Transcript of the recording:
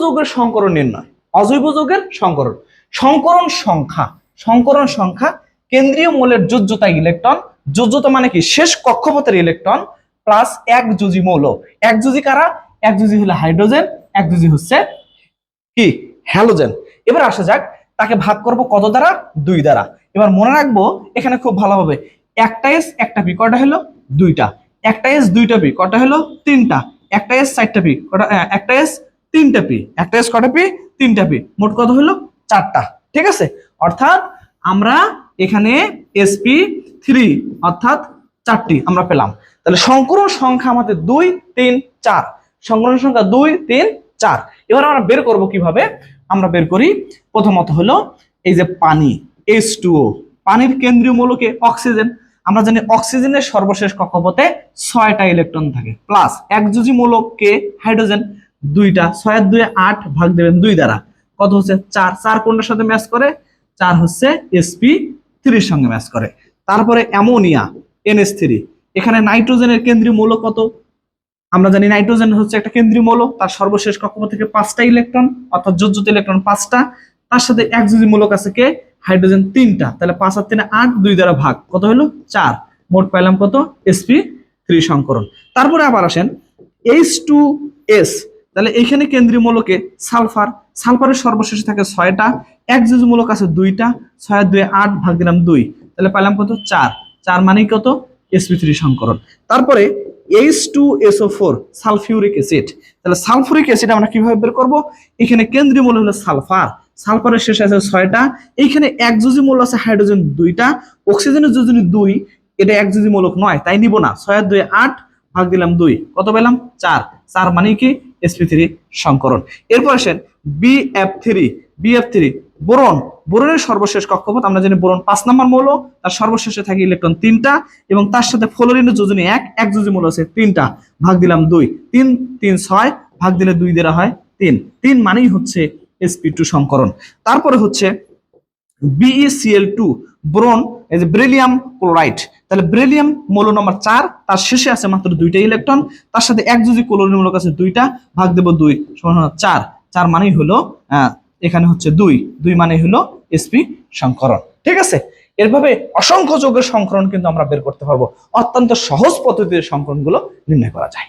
যৌগের সংকরণ নির্ণয়, অজৈব যৌগের সংকরণ। সংকরণ সংখ্যা কেন্দ্রীয় মৌলের যোজ্যতা ইলেকট্রন, যোজ্যতা মানে কি শেষ কক্ষপথের ইলেকট্রন প্লাস একযোজী মৌল। একযোজী কারা? একযোজী হলো হাইড্রোজেন, একযোজী হচ্ছে কি হ্যালোজেন। এবার আসা যাক, তাকে ভাগ করব কত দ্বারা? 2 দ্বারা। এবার মনে রাখবো এখানে খুব ভালোভাবে, একটা এস একটা পি কটা হলো? 2টা। একটা এস 2টা পি কটা হলো? 3টা। একটা এস 4টা পি কটা? একটা এস 3টা পি। একটা এস কটা পি? 3টা পি। মোট কত হলো? 4টা। ঠিক আছে, অর্থাৎ আমরা এখানে sp3 অর্থাৎ 4টি আমরা পেলাম। তাহলে সংকরণ সংখ্যা আমাদের 2 3 4। সংকরণ সংখ্যা 2 3 4। এবার আমরা বের করব কিভাবে? আমরা বের করি প্রথমত হলো এই যে পানি H2O, পানির কেন্দ্রীয় মৌলকে অক্সিজেন। আমরা জানি অক্সিজেনের সর্বশেষ কক্ষপথে 6টা ইলেকট্রন থাকে প্লাস একযোজী মৌলকে হাইড্রোজেন 2টা। 6 আর 2 8 ভাগ দেবেন 2 দ্বারা, কত হচ্ছে? 4। 4 কোনটার সাথে ম্যাচ করে? 4 হচ্ছে sp3 এর সঙ্গে ম্যাচ করে। তারপরে অ্যামোনিয়া NH3, এখানে নাইট্রোজেনের কেন্দ্রীয় মৌল কত? আমরা জানি নাইট্রোজেন হচ্ছে একটা কেন্দ্রীয় মৌল, তার সর্বশেষ কক্ষপথ থেকে 5টা ইলেকট্রন অর্থাৎ যোজ্যতা ইলেকট্রন 5টা। তার সাথে একযোজী মৌলক আছে কে? হাইড্রোজেন 3টা। তাহলে 5 আর 3 8, 2 দ্বারা ভাগ, কত হলো? 4। মোট পাইলাম কত? sp3 সংকরণ। তারপরে আবার আসেন H2S, তাহলে এখানে কেন্দ্রীয় মৌলকে সালফার। সালফারের সর্বশেষে থাকে 6টা, একযোজী মৌলক আছে 2টা। 6 আর 2 8 ভাগ দিলাম 2, তাহলে পাইলাম কত? 4। 4 মানে কত? sp3 সংকরণ। তারপরে H2SO4 সালফিউরিক অ্যাসিড। তাহলে সালফিউরিক অ্যাসিড আমরা কিভাবে বের করব? এখানে কেন্দ্রীয় মৌল হলো সালফার। সালফারের শেষে আছে 6টা, এইখানে একযোজী মৌল আছে হাইড্রোজেন 2টা, অক্সিজেনের যোজনী 2, এটা একযোজী মৌলক নয় তাই নিব না। 6 আর 2 8 ভাগ দিলাম 2, কত পেলাম? 4। 4 মানে কি? sp3 সংকরণ। এরপর আসেন BF3 বোরন। বোরনের সর্বশেষ কক্ষপথ আমরা জানি বোরন 5 নম্বর মৌল, তার সর্বশেষে থাকে ইলেকট্রন 3টা এবং তার সাথে ফ্লোরিনের যোজনী 1, একযোজী মৌল আছে 3টা, ভাগ দিলাম 2। 3 3 6 ভাগ দিলে 2 দ্বারা হয় 3। 3 মানেই হচ্ছে sp2 সংকরণ। তারপরে হচ্ছে BeCl2 বোরন, এই যে বেরিলিয়াম ক্লোরাইড। তাহলে বেরিলিয়াম মৌল নম্বর 4, তার শেষে আছে মাত্র 2টা ইলেকট্রন, তার সাথে একযোজী ক্লোরিন মৌলক আছে 2টা, ভাগ দেব 2 সমান 4। 4 মানেই হলো এখানে হচ্ছে 2। 2 মানে হলো sp সংকরণ। ঠিক আছে, এরভাবে অসংখ্য যৌগের সংকরণ কিন্তু আমরা বের করতে পারবো। অত্যন্ত সহজ পদ্ধতিতে সংকরণগুলো নির্ণয় করা যায়।